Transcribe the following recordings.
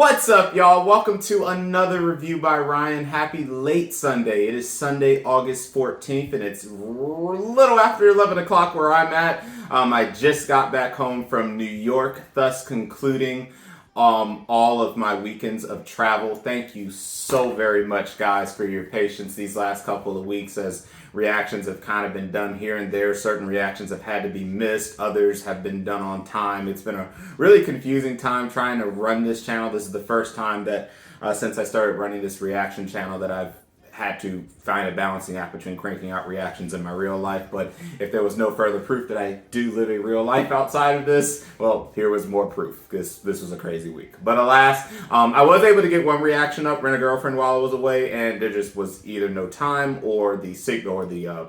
What's up, y'all? Welcome to another review by Ryan. Happy late Sunday. It is Sunday, August 14th, and it's a little after 11 o'clock where I'm at. I just got back home from New York, thus concluding all of my weekends of travel. Thank you so very much, guys, for your patience these last couple of weeks as reactions have kind of been done here and there. Certain reactions have had to be missed. Others have been done on time. It's been a really confusing time trying to run this channel. This is the first time that since I started running this reaction channel that I've had to find a balancing act between cranking out reactions in my real life. But if there was no further proof that I do live a real life outside of this, well, here was more proof, because this was a crazy week. But alas, I was able to get one reaction up, rent a girlfriend while I was away, and there just was either no time or the signal or the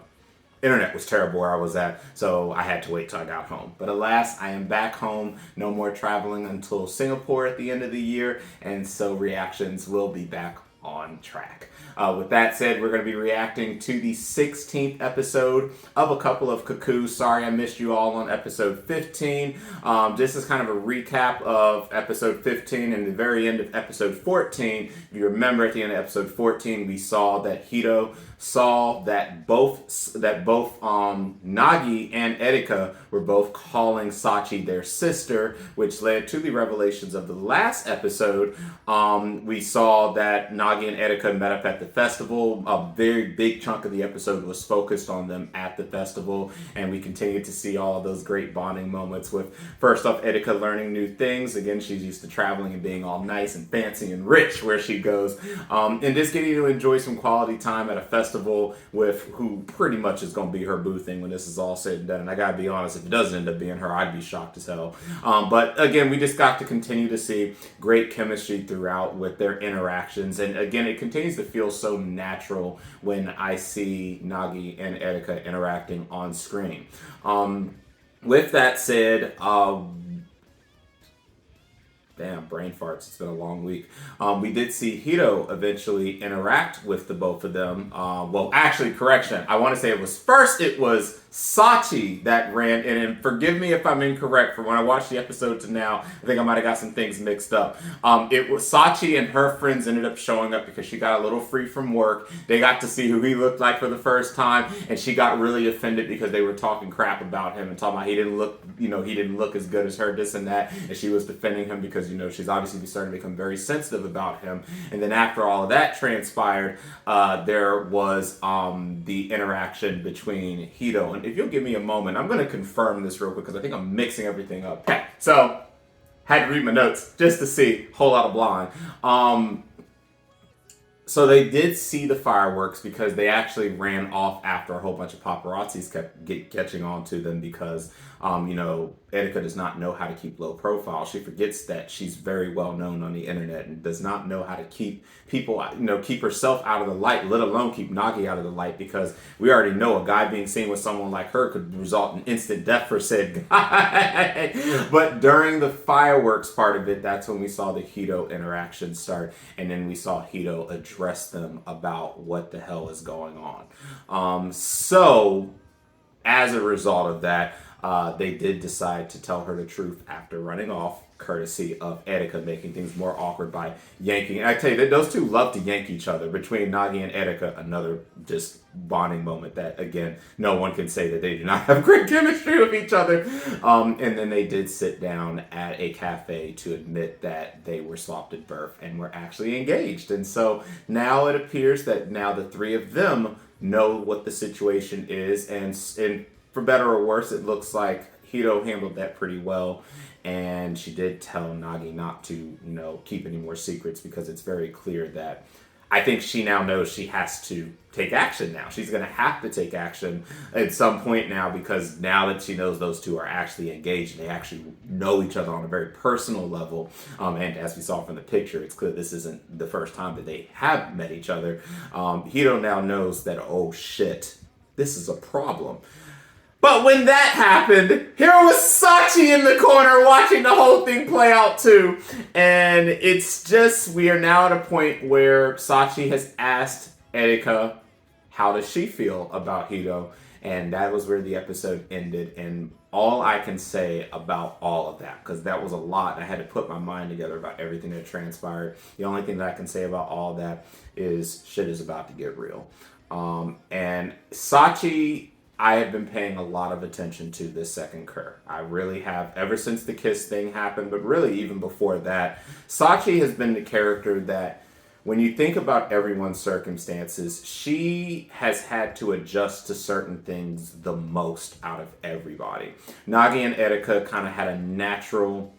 internet was terrible where I was at, so I had to wait till I got home. But alas, I am back home. No more traveling until Singapore at the end of the year, and so reactions will be back on track. With that said, we're going to be reacting to the 16th episode of a couple of Cuckoos. Sorry I missed you all on episode 15. This is kind of a recap of episode 15 and the very end of episode 14. If you remember, at the end of episode 14, we saw that Hito saw that both Nagi and Erika were both calling Sachi their sister, which led to the revelations of the last episode. We saw that Nagi and Erika met up at the festival. A very big chunk of the episode was focused on them at the festival, and we continued to see all of those great bonding moments with, first off, Erika learning new things. Again, she's used to traveling and being all nice and fancy and rich where she goes. And just getting to enjoy some quality time at a festival with who pretty much is going to be her boo thing when this is all said and done. And I gotta be honest, if it doesn't end up being her, I'd be shocked as hell. But again, we just got to continue to see great chemistry throughout with their interactions. And again, it continues to feel so natural when I see Nagi and Erika interacting on screen. With that said, damn, brain farts. It's been a long week. We did see Hito eventually interact with the both of them. Well, actually, correction. I want to say it was Sachi that ran in, and forgive me if I'm incorrect, from when I watched the episode to now, I think I might have got some things mixed up. It was Sachi and her friends ended up showing up because she got a little free from work. They got to see who he looked like for the first time, and she got really offended because they were talking crap about him and talking about he didn't look as good as her, this and that, and she was defending him because, she's obviously starting to become very sensitive about him. And then after all of that transpired, there was the interaction between Hito. And if you'll give me a moment, I'm going to confirm this real quick because I think I'm mixing everything up. Okay, so had to read my notes just to see. Whole lot of blind. So they did see the fireworks because they actually ran off after a whole bunch of paparazzis kept catching on to them because, Erika does not know how to keep low profile. She forgets that she's very well known on the internet and does not know how to keep people, keep herself out of the light, let alone keep Nagi out of the light, because we already know a guy being seen with someone like her could result in instant death for said guy. But during the fireworks part of it, that's when we saw the Hito interaction start, and then we saw Hito address them about what the hell is going on. So as a result of that, they did decide to tell her the truth after running off, courtesy of Erika making things more awkward by yanking. And I tell you, those two love to yank each other. Between Nagi and Erika, another just bonding moment that, again, no one can say that they do not have great chemistry with each other. And then they did sit down at a cafe to admit that they were swapped at birth and were actually engaged. And so now it appears that now the three of them know what the situation is, and for better or worse, it looks like Hito handled that pretty well, and she did tell Nagi not to, keep any more secrets, because it's very clear that I think she now knows she has to take action now. She's going to have to take action at some point now, because now that she knows those two are actually engaged and they actually know each other on a very personal level, and as we saw from the picture, it's clear this isn't the first time that they have met each other. Hito now knows that, oh shit, this is a problem. But when that happened, here was Sachi in the corner watching the whole thing play out too. And it's just, we are now at a point where Sachi has asked Erika, how does she feel about Hito? And that was where the episode ended. And all I can say about all of that, because that was a lot, I had to put my mind together about everything that transpired. The only thing that I can say about all that is shit is about to get real. And Sachi, I have been paying a lot of attention to this second cur. I really have, ever since the kiss thing happened, but really even before that. Sachi has been the character that, when you think about everyone's circumstances, she has had to adjust to certain things the most out of everybody. Nagi and Erika kind of had a natural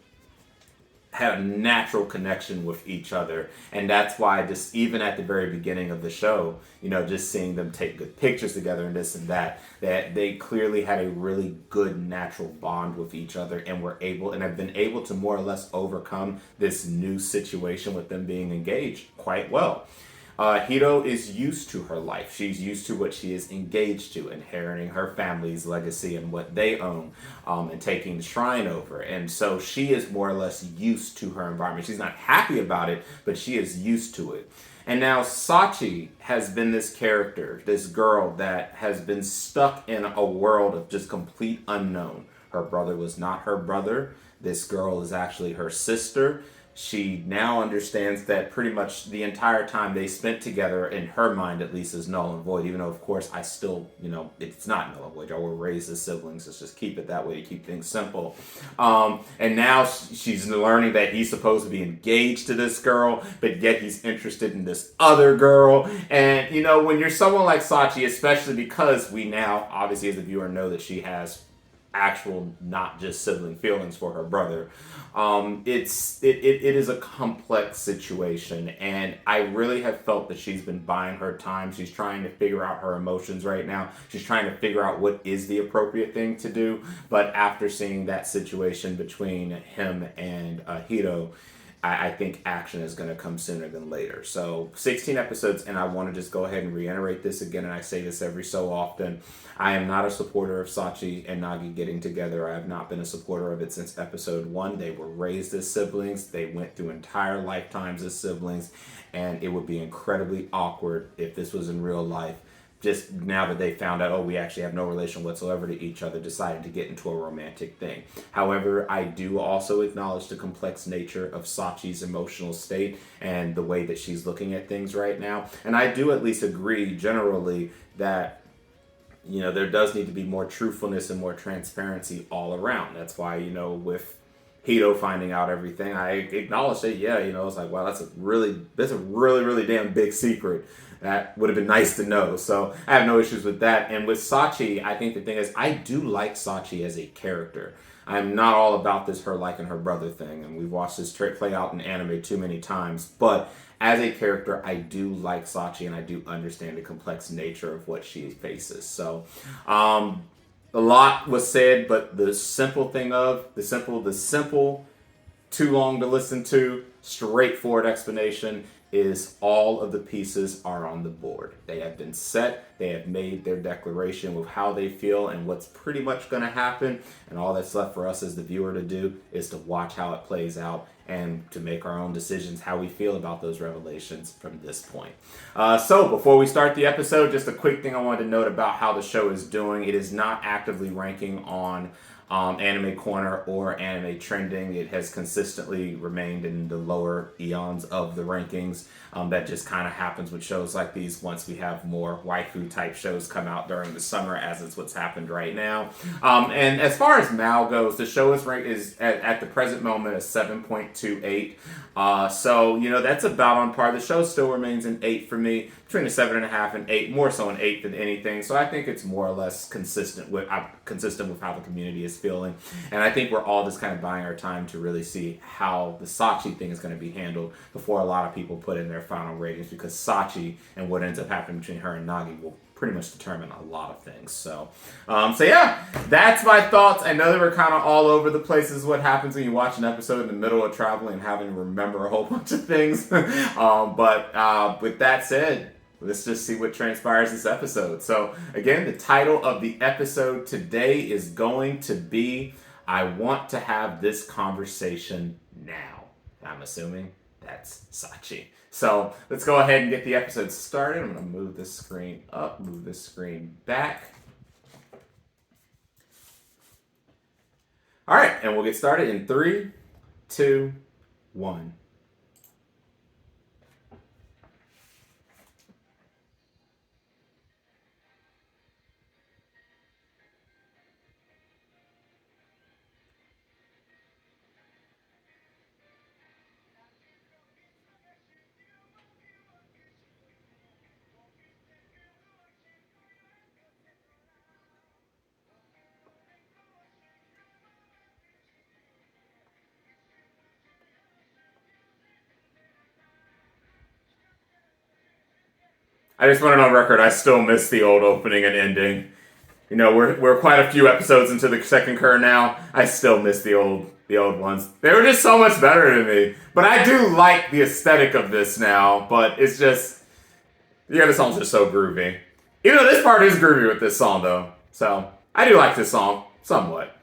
connection with each other, and that's why just even at the very beginning of the show, just seeing them take good pictures together and this and that they clearly had a really good natural bond with each other, and have been able to more or less overcome this new situation with them being engaged quite well. Hiro is used to her life. She's used to what she is engaged to, inheriting her family's legacy and what they own, and taking the shrine over. And so she is more or less used to her environment. She's not happy about it, but she is used to it. And now Sachi has been this character, this girl that has been stuck in a world of just complete unknown. Her brother was not her brother. This girl is actually her sister. She now understands that pretty much the entire time they spent together, in her mind at least, is null and void, even though, of course, I still, it's not null and void. Y'all were raised as siblings. Let's just keep it that way to keep things simple. And now she's learning that he's supposed to be engaged to this girl, but yet he's interested in this other girl. And, when you're someone like Sachi, especially because we now, obviously, as a viewer, know that she has actual, not just sibling feelings for her brother. It is a complex situation, and I really have felt that she's been buying her time. She's trying to figure out her emotions right now. She's trying to figure out what is the appropriate thing to do. But after seeing that situation between him and Hiro, I think action is going to come sooner than later. So 16 episodes, and I want to just go ahead and reiterate this again, and I say this every so often. I am not a supporter of Sachi and Nagi getting together. I have not been a supporter of it since episode 1. They were raised as siblings. They went through entire lifetimes as siblings, and it would be incredibly awkward if this was in real life. Just now that they found out, we actually have no relation whatsoever to each other, decided to get into a romantic thing. However, I do also acknowledge the complex nature of Sachi's emotional state and the way that she's looking at things right now. And I do at least agree generally that, there does need to be more truthfulness and more transparency all around. That's why, with Hiro finding out everything, I acknowledged it. Yeah, it's like, wow, that's a really, really damn big secret. That would have been nice to know. So I have no issues with that. And with Sachi, I think the thing is, I do like Sachi as a character. I'm not all about this her liking her brother thing, and we've watched this play out in anime too many times. But as a character, I do like Sachi, and I do understand the complex nature of what she faces. So, a lot was said, but the simple, too long to listen to, straightforward explanation is all of the pieces are on the board. They have been set. They have made their declaration with how they feel and what's pretty much going to happen. And all that's left for us as the viewer to do is to watch how it plays out and to make our own decisions how we feel about those revelations from this point. So before we start the episode, just a quick thing I wanted to note about how the show is doing. It is not actively ranking on Anime Corner or Anime Trending. It has consistently remained in the lower eons of the rankings. That just kind of happens with shows like these once we have more waifu type shows come out during the summer, as is what's happened right now. And as far as Mal goes, the show is ranked at the present moment a 7.28. So that's about on par. The show still remains an 8 for me, between a 7.5 and 8, more so an 8 than anything. So I think it's more or less consistent with how the community is feeling. And I think we're all just kind of buying our time to really see how the Sachi thing is going to be handled before a lot of people put in their final ratings, because Sachi and what ends up happening between her and Nagi will pretty much determine a lot of things. So yeah, that's my thoughts. I know they were kind of all over the place. This is what happens when you watch an episode in the middle of traveling and having to remember a whole bunch of things. But with that said, let's just see what transpires this episode. So again, the title of the episode today is going to be, I Want to Have This Conversation Now. I'm assuming that's Sachi. So let's go ahead and get the episode started. I'm going to move this screen up, move this screen back. and we'll get started in 3, 2, 1. I just went on record. I still miss the old opening and ending. You know, we're quite a few episodes into the second current now. I still miss the old ones. They were just so much better to me. But I do like the aesthetic of this now. But it's just the other songs are so groovy. Even though this part is groovy with this song though, so I do like this song somewhat.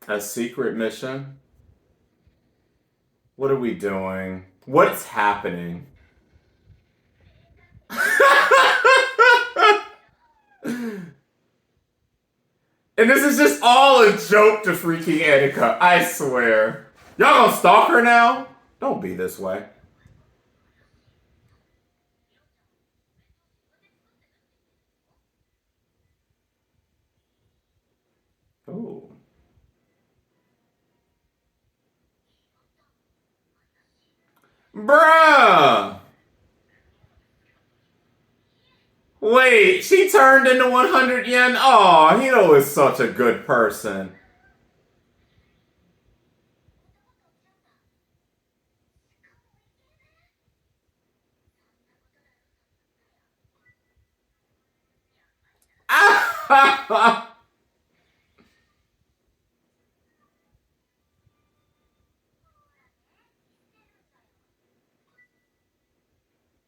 A secret mission? What are we doing? What's happening? And this is just all a joke to freaking Annika, I swear. Y'all gonna stalk her now? Don't be this way. Ooh. Bruh! Wait, she turned into 100 yen? Aw, Hito is such a good person.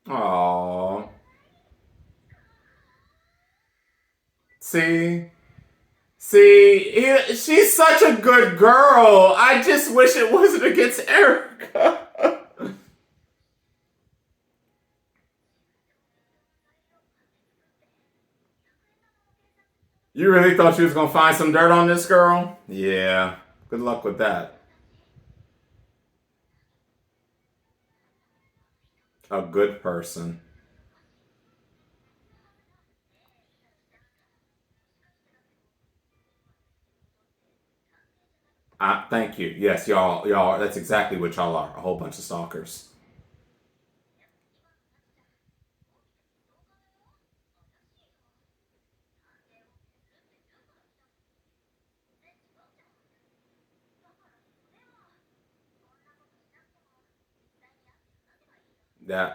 Aww. See? She's such a good girl. I just wish it wasn't against Erica. You really thought you was gonna find some dirt on this girl? Yeah. Good luck with that. A good person. Thank you. Yes, y'all. That's exactly what y'all are. A whole bunch of stalkers.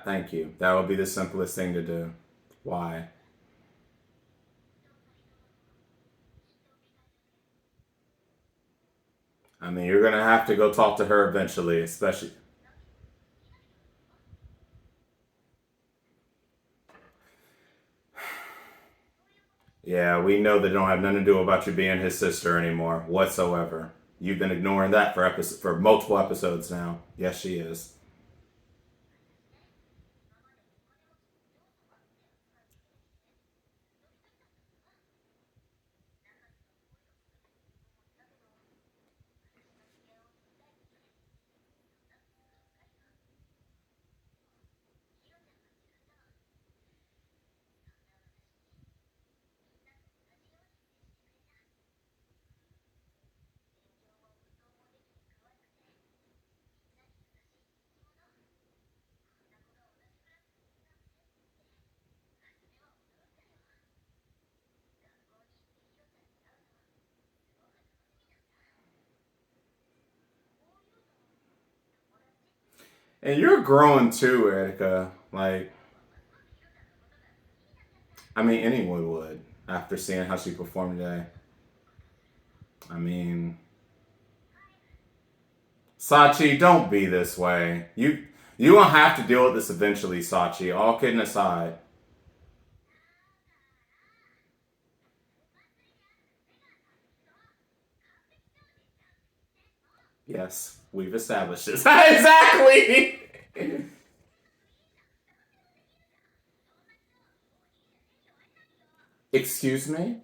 Thank you. That would be the simplest thing to do. Why? I mean, you're gonna have to go talk to her eventually, especially. Yeah, we know that don't have nothing to do about you being his sister anymore, whatsoever. You've been ignoring that for multiple episodes now. Yes, she is. And you're growing too, Erica. Like, I mean, anyone would after seeing how she performed today. I mean, Sachi, don't be this way. You won't have to deal with this eventually, Sachi. All kidding aside. Yes, we've established this. Exactly! Excuse me?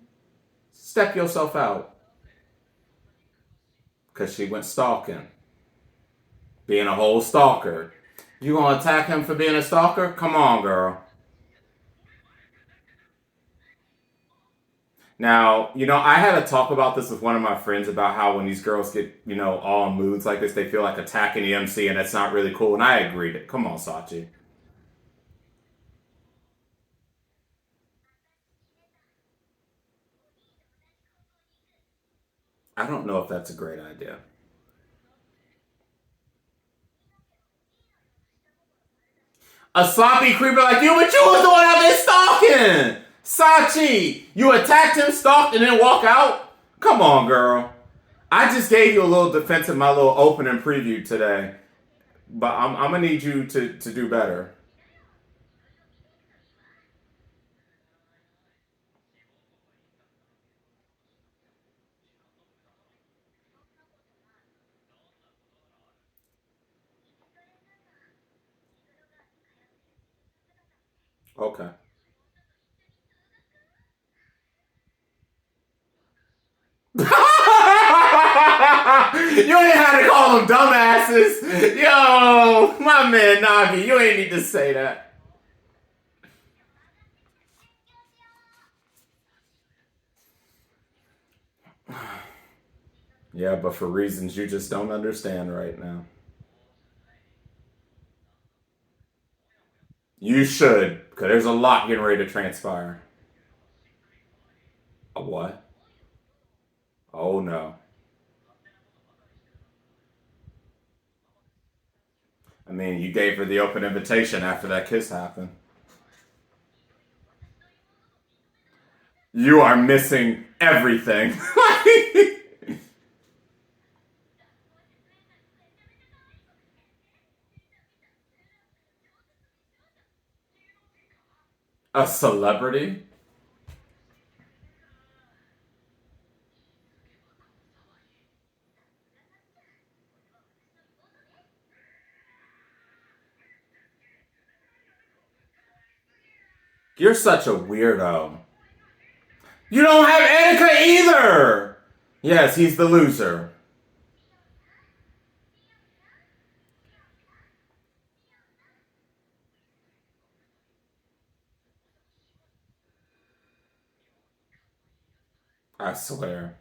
Step yourself out. Because she went stalking. Being a whole stalker. You gonna attack him for being a stalker? Come on, girl. Now, I had a talk about this with one of my friends about how when these girls get, all in moods like this, they feel like attacking the MC, and that's not really cool. And I agreed. Come on, Sachi. I don't know if that's a great idea. A sloppy creeper like you, but you was the one out there stalking! Sachi! You attacked him, stalked, and then walk out? Come on, girl. I just gave you a little defense in my little opening preview today, but I'm gonna need you to do better. Okay. You ain't had to call them dumbasses. Yo, my man Nagi, you ain't need to say that. Yeah, but for reasons you just don't understand right now. You should, because there's a lot getting ready to transpire. A what? Oh no. I mean, you gave her the open invitation after that kiss happened. You are missing everything. A celebrity? You're such a weirdo. You don't have Annika either! Yes, he's the loser. I swear.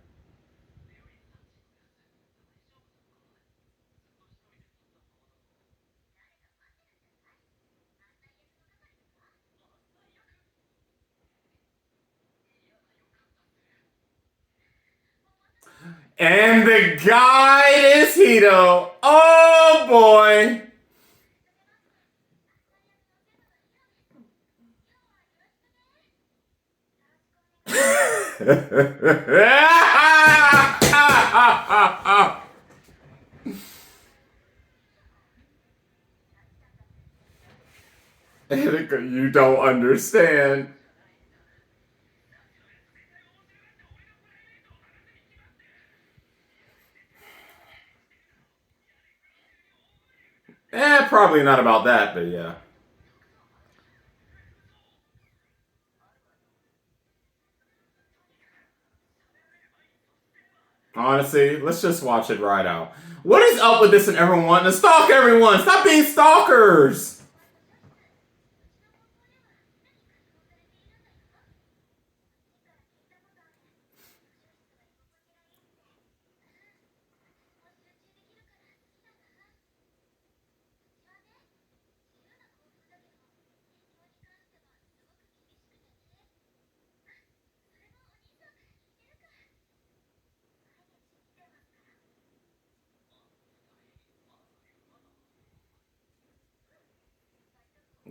And the guy is Hito. Oh boy. Annika, you don't understand. Probably not about that, but yeah. Honestly, let's just watch it right out. What is up with this and everyone wanting to stalk everyone? Stop being stalkers!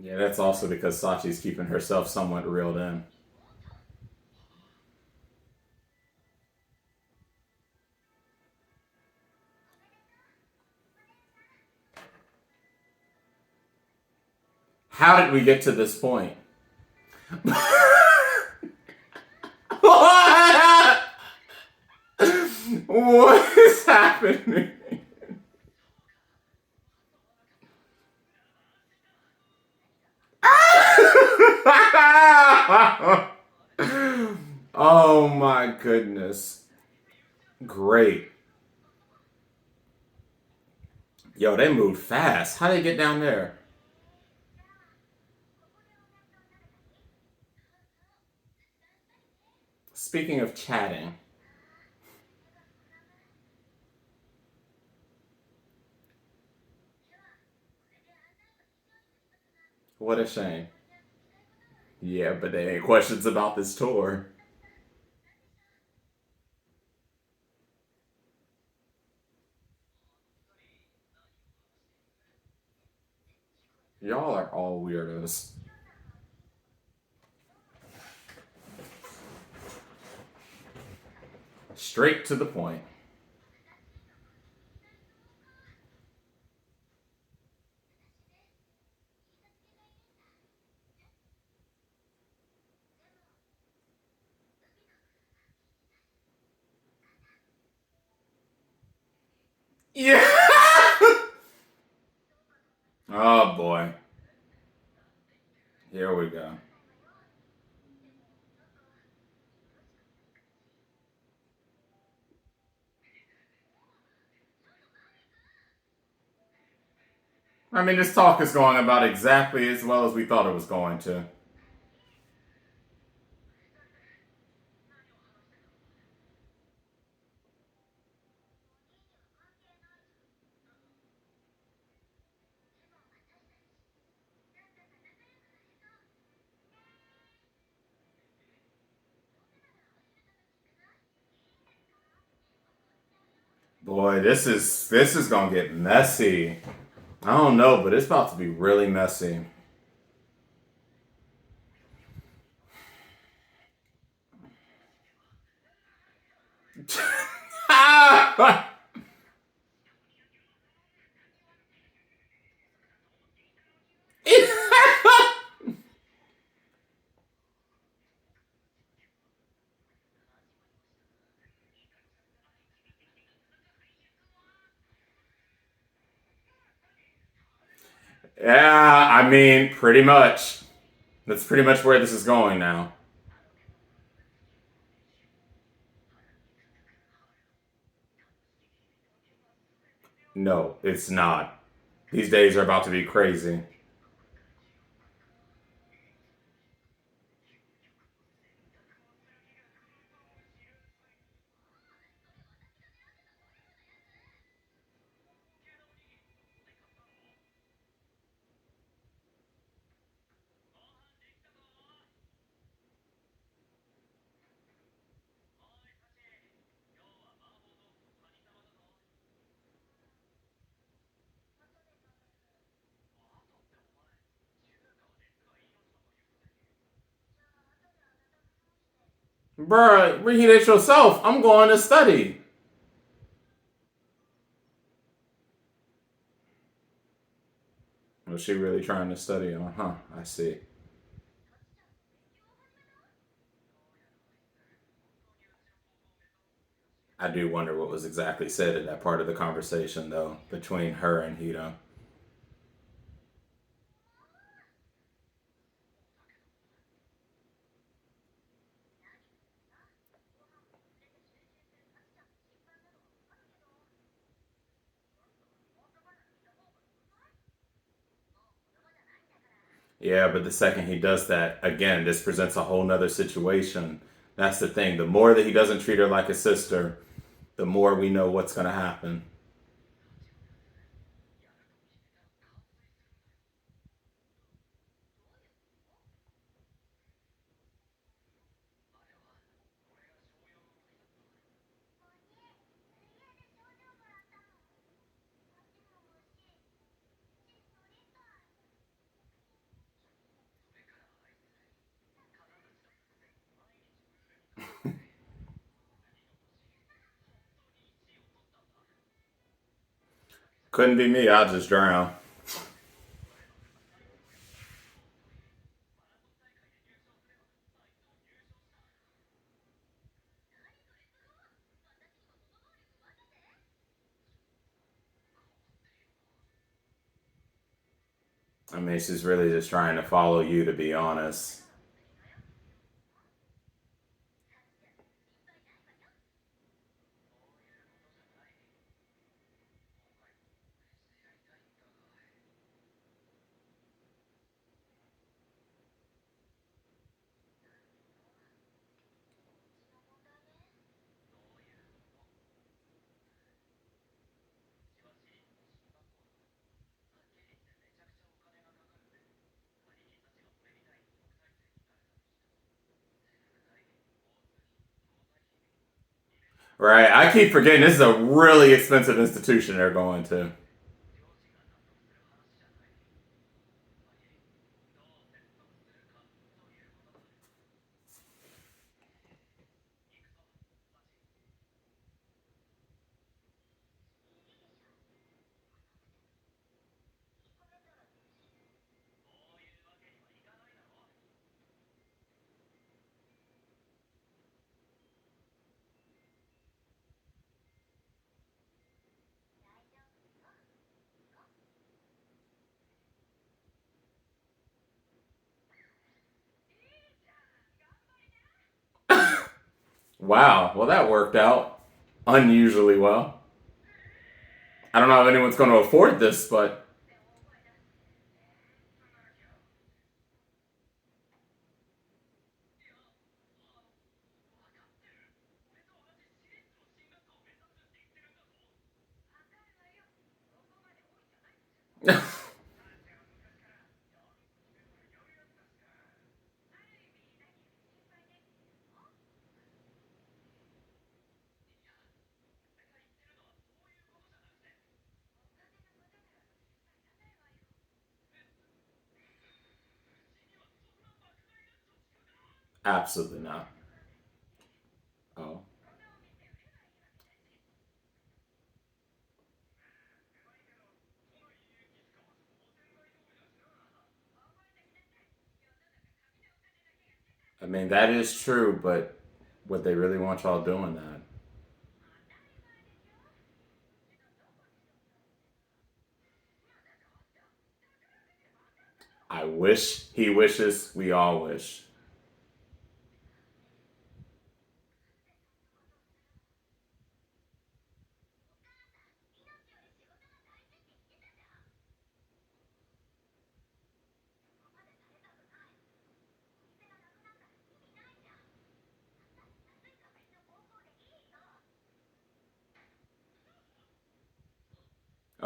Yeah, that's also because Sachi's keeping herself somewhat reeled in. How did we get to this point? What is happening? Oh my goodness. Great. Yo, they moved fast. How did they get down there? Speaking of chatting, what a shame. Yeah, but they ain't questions about this tour. Y'all are all weirdos. Straight to the point. Yeah. Oh boy. Here we go. I mean, this talk is going about exactly as well as we thought it was going to. Boy, this is gonna get messy. I don't know, but it's about to be really messy. Yeah, I mean, pretty much. That's pretty much where this is going now. No, it's not. These days are about to be crazy. Bruh, reheat it yourself. I'm going to study. Was she really trying to study? Huh, I see. I do wonder what was exactly said in that part of the conversation, though, between her and Hito. Yeah, but the second he does that, again, this presents a whole nother situation. That's the thing. The more that he doesn't treat her like a sister, the more we know what's going to happen. Couldn't be me. I'll just drown. I mean, she's really just trying to follow you, to be honest. Right. I keep forgetting this is a really expensive institution they're going to. Wow. Well, that worked out unusually well. I don't know if anyone's going to afford this, but absolutely not. Oh. I mean, that is true, but would they really want y'all doing that? I wish, he wishes, we all wish.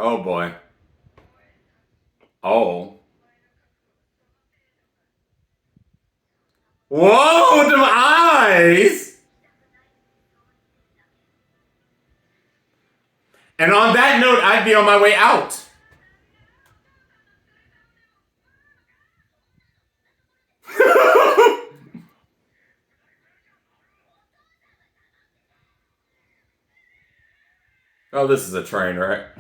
Oh boy. Oh. Whoa, them eyes! And on that note, I'd be on my way out. Oh, this is a train wreck.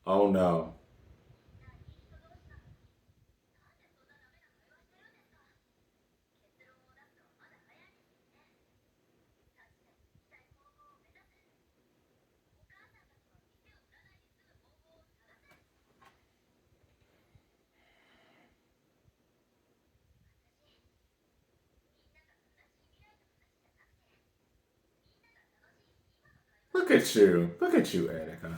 Oh no. Look at you. Look at you, Erica.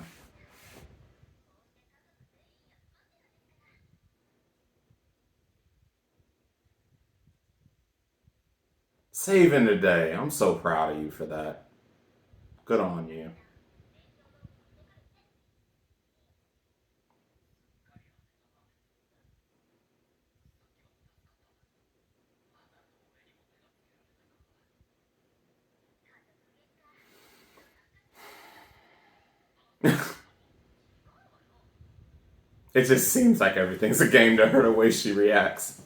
Saving the day. I'm so proud of you for that. Good on you. It just seems like everything's a game to her the way she reacts.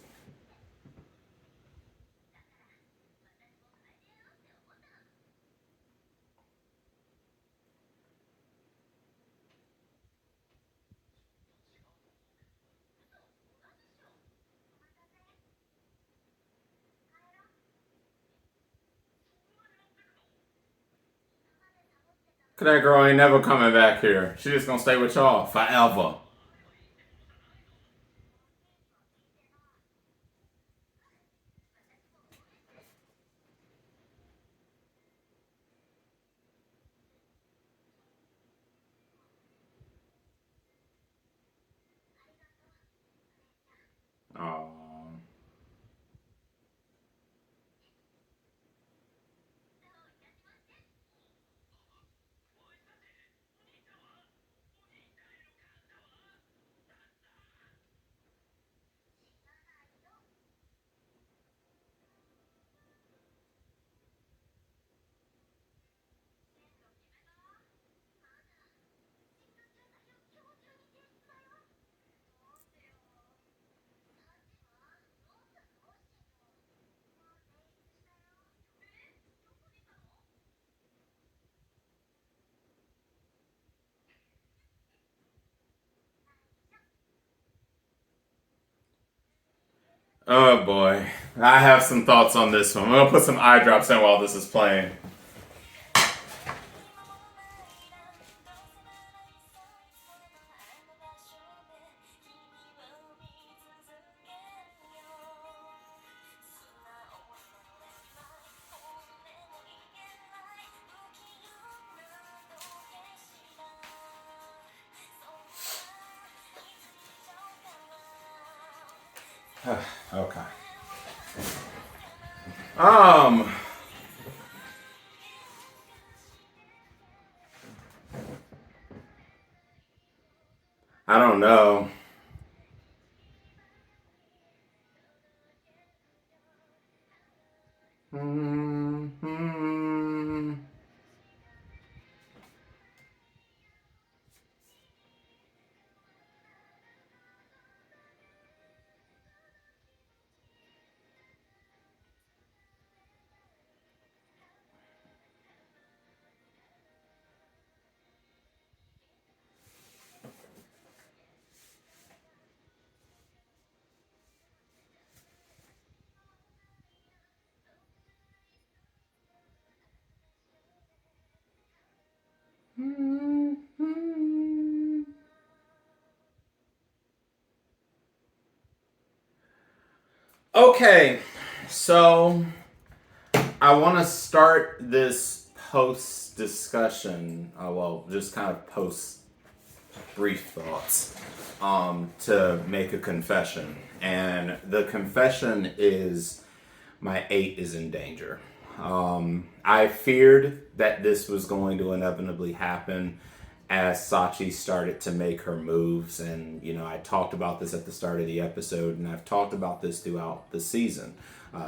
Cause that girl ain't never coming back here. She just gonna stay with y'all forever. Oh. Oh boy. I have some thoughts on this one. I'm gonna put some eye drops in while this is playing. Okay. Um, I don't know. Mm-hmm. Okay, so I want to start this post discussion. Well, just kind of post brief thoughts to make a confession. And the confession is my eight is in danger. I feared that this was going to inevitably happen as Sachi started to make her moves. And, you know, I talked about this at the start of the episode, and I've talked about this throughout the season,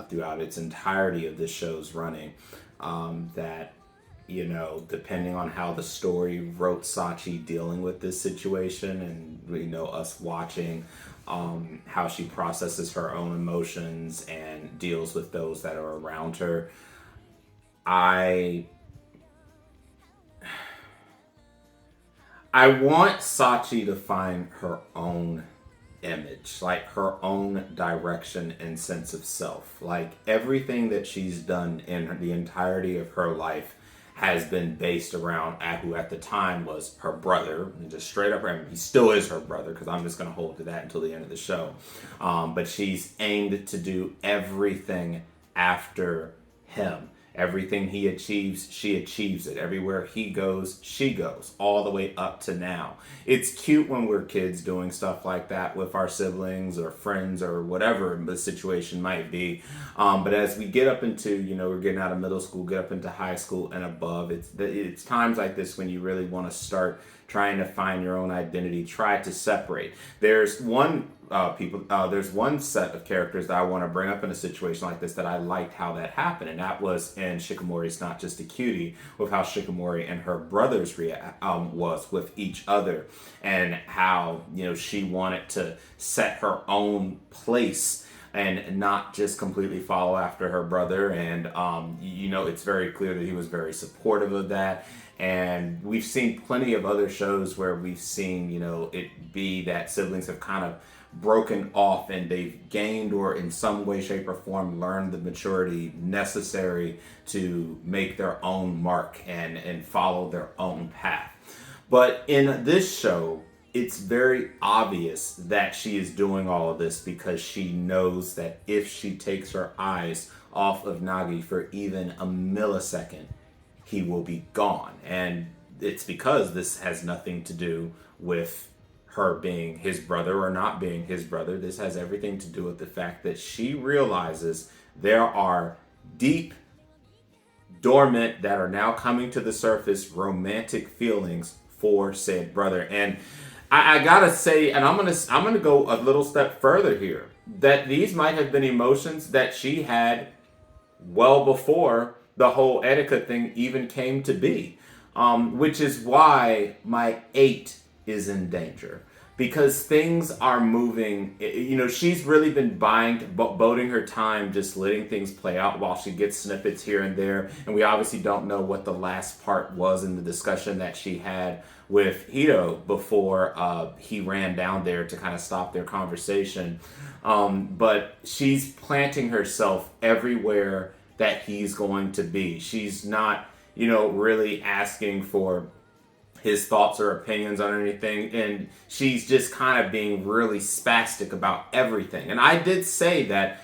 throughout its entirety of this show's running. That you know, depending on how the story wrote Sachi dealing with this situation, and you know, us watching how she processes her own emotions and deals with those that are around her. I I want Sachi to find her own image, like her own direction and sense of self. Like everything that she's done in the entirety of her life has been based around who at the time was her brother, and just straight up. I mean, he still is her brother because I'm just going to hold to that until the end of the show. But she's aimed to do everything after him. Everything he achieves, she achieves it. Everywhere he goes, she goes, all the way up to now. It's cute when we're kids doing stuff like that with our siblings or friends or whatever the situation might be. But as we get up into, you know, we're getting out of middle school, get up into high school and above, it's times like this when you really want to start trying to find your own identity, try to separate. There's one set of characters that I want to bring up in a situation like this that I liked how that happened, and that was in Shikimori's Not Just a Cutie, with how Shikimori and her brothers was with each other, and how, you know, she wanted to set her own place and not just completely follow after her brother. And, it's very clear that he was very supportive of that. And we've seen plenty of other shows where we've seen, it be that siblings have kind of broken off and they've gained or in some way, shape, or form learned the maturity necessary to make their own mark and follow their own path. But in this show, it's very obvious that she is doing all of this because she knows that if she takes her eyes off of Nagi for even a millisecond, he will be gone. And it's because this has nothing to do with her being his brother or not being his brother. This has everything to do with the fact that she realizes there are deep, dormant, that are now coming to the surface, romantic feelings for said brother. And I gotta say, and I'm gonna go a little step further here, that these might have been emotions that she had well before the whole Etika thing even came to be, which is why my 8 is in danger, because things are moving. She's really been boding her time, just letting things play out while she gets snippets here and there. And we obviously don't know what the last part was in the discussion that she had with Hito before he ran down there to kind of stop their conversation. But she's planting herself everywhere that he's going to be. She's not, really asking for his thoughts or opinions on anything, and she's just kind of being really spastic about everything. And I did say that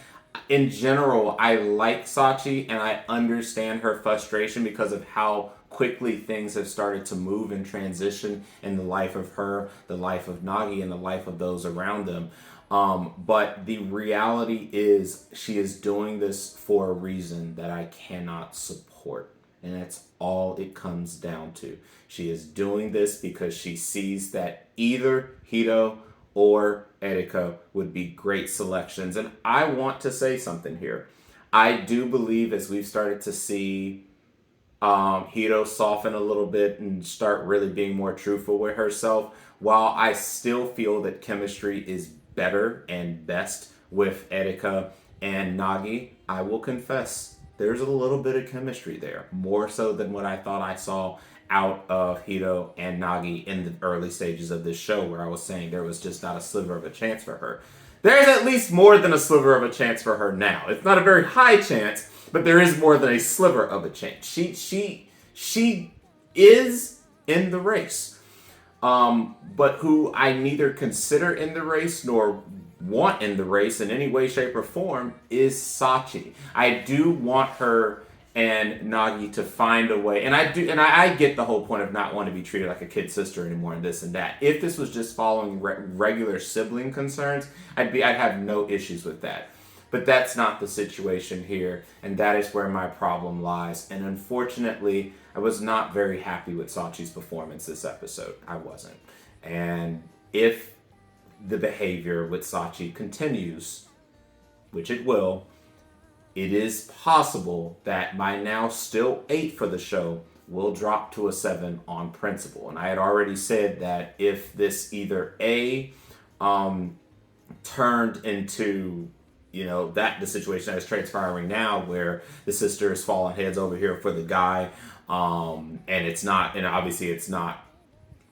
in general, I like Sachi and I understand her frustration because of how quickly things have started to move and transition in the life of her, the life of Nagi, and the life of those around them. But the reality is she is doing this for a reason that I cannot support. And that's all it comes down to. She is doing this because she sees that either Hito or Etika would be great selections. And I want to say something here. I do believe, as we've started to see Hito soften a little bit and start really being more truthful with herself, while I still feel that chemistry is better and best with Etika and Nagi, I will confess there's a little bit of chemistry there, more so than what I thought I saw out of Hito and Nagi in the early stages of this show, where I was saying there was just not a sliver of a chance for her. There's at least more than a sliver of a chance for her now. It's not a very high chance, but there is more than a sliver of a chance. She is in the race. But who I neither consider in the race nor want in the race in any way, shape, or form is Sachi. I do want her and Nagi to find a way, and I get the whole point of not wanting to be treated like a kid sister anymore and this and that. If this was just following regular sibling concerns, I'd have no issues with that. But that's not the situation here, and that is where my problem lies. And unfortunately, I was not very happy with Sachi's performance this episode. I wasn't. And if the behavior with Sachi continues, which it will, it is possible that my now still 8 for the show will drop to a 7 on principle. And I had already said that if this either turned into the situation that is transpiring now, where the sister is falling heads over here for the guy, and it's not, and obviously it's not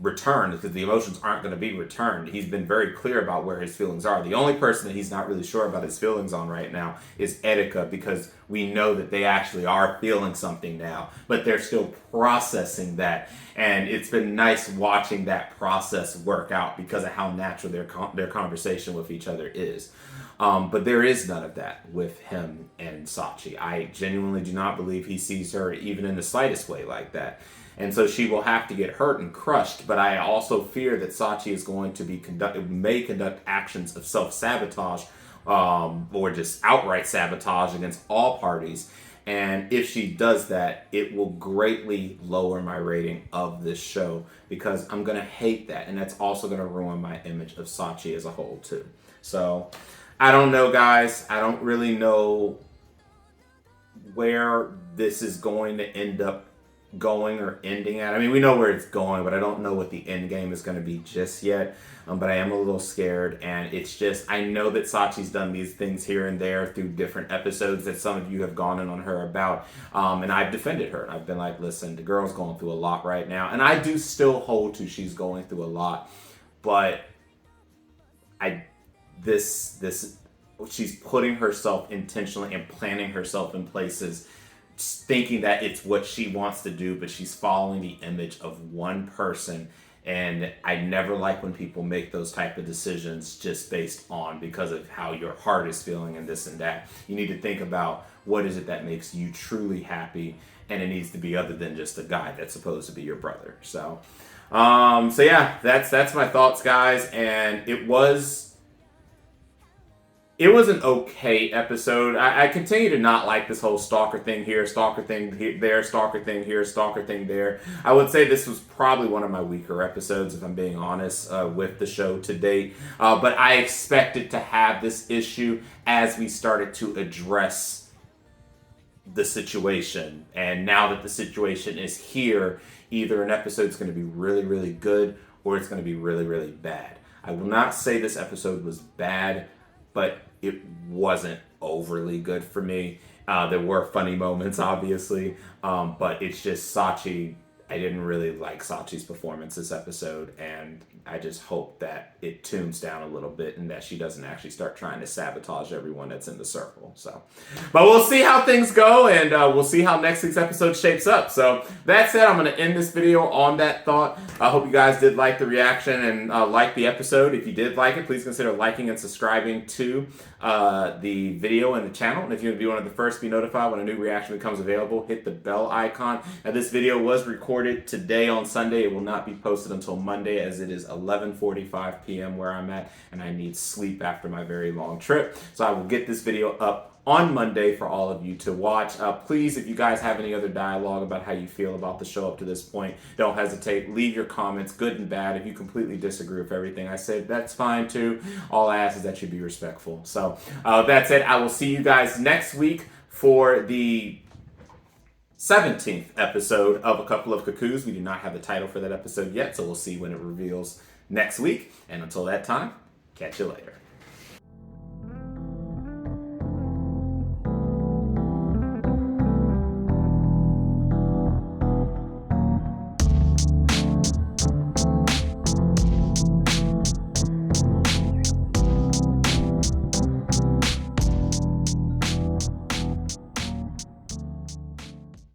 returned, because the emotions aren't going to be returned. He's been very clear about where his feelings are. The only person that he's not really sure about his feelings on right now is Etika, because we know that they actually are feeling something now, but they're still processing that. And it's been nice watching that process work out because of how natural their conversation with each other is. But there is none of that with him and Sachi. I genuinely do not believe he sees her even in the slightest way like that. And so she will have to get hurt and crushed. But I also fear that Sachi is going to may conduct actions of self-sabotage, or just outright sabotage against all parties. And if she does that, it will greatly lower my rating of this show, because I'm going to hate that. And that's also going to ruin my image of Sachi as a whole too. So I don't know, guys. I don't really know where this is going to end up going or ending at. I mean, we know where it's going, but I don't know what the end game is going to be just yet. But I am a little scared, and it's just, I know that Sachi's done these things here and there through different episodes that some of you have gone in on her about, and I've defended her. I've been like, listen, the girl's going through a lot right now, and I do still hold to she's going through a lot, but she's putting herself intentionally and planning herself in places thinking that it's what she wants to do, but she's following the image of one person. And I never like when people make those type of decisions just based on because of how your heart is feeling and this and that. You need to think about what is it that makes you truly happy, and it needs to be other than just a guy that's supposed to be your brother. So yeah, that's my thoughts, guys. And it was an okay episode. I continue to not like this whole stalker thing here, stalker thing there, stalker thing here, stalker thing there. I would say this was probably one of my weaker episodes, if I'm being honest, with the show to date. But I expected to have this issue as we started to address the situation. And now that the situation is here, either an episode's going to be really, really good, or it's going to be really, really bad. I will not say this episode was bad, but it wasn't overly good for me. There were funny moments, obviously, but it's just Sachi. I didn't really like Sachi's performance this episode, and I just hope that it tunes down a little bit and that she doesn't actually start trying to sabotage everyone that's in the circle. So, but we'll see how things go, and we'll see how next week's episode shapes up. So that said, I'm going to end this video on that thought. I hope you guys did like the reaction and like the episode. If you did like it, please consider liking and subscribing to the video and the channel. And if you want to be one of the first to be notified when a new reaction becomes available, hit the bell icon. Now, this video was recorded today on Sunday. It will not be posted until Monday, as it is 11:45 p.m. where I'm at, and I need sleep after my very long trip. So I will get this video up on Monday for all of you to watch. Please, if you guys have any other dialogue about how you feel about the show up to this point, don't hesitate. Leave your comments, good and bad. If you completely disagree with everything I said, that's fine too. All I ask is that you be respectful. So that said, I will see you guys next week for the 17th episode of A Couple of Cuckoos. We do not have the title for that episode yet, so we'll see when it reveals next week. And until that time, catch you later.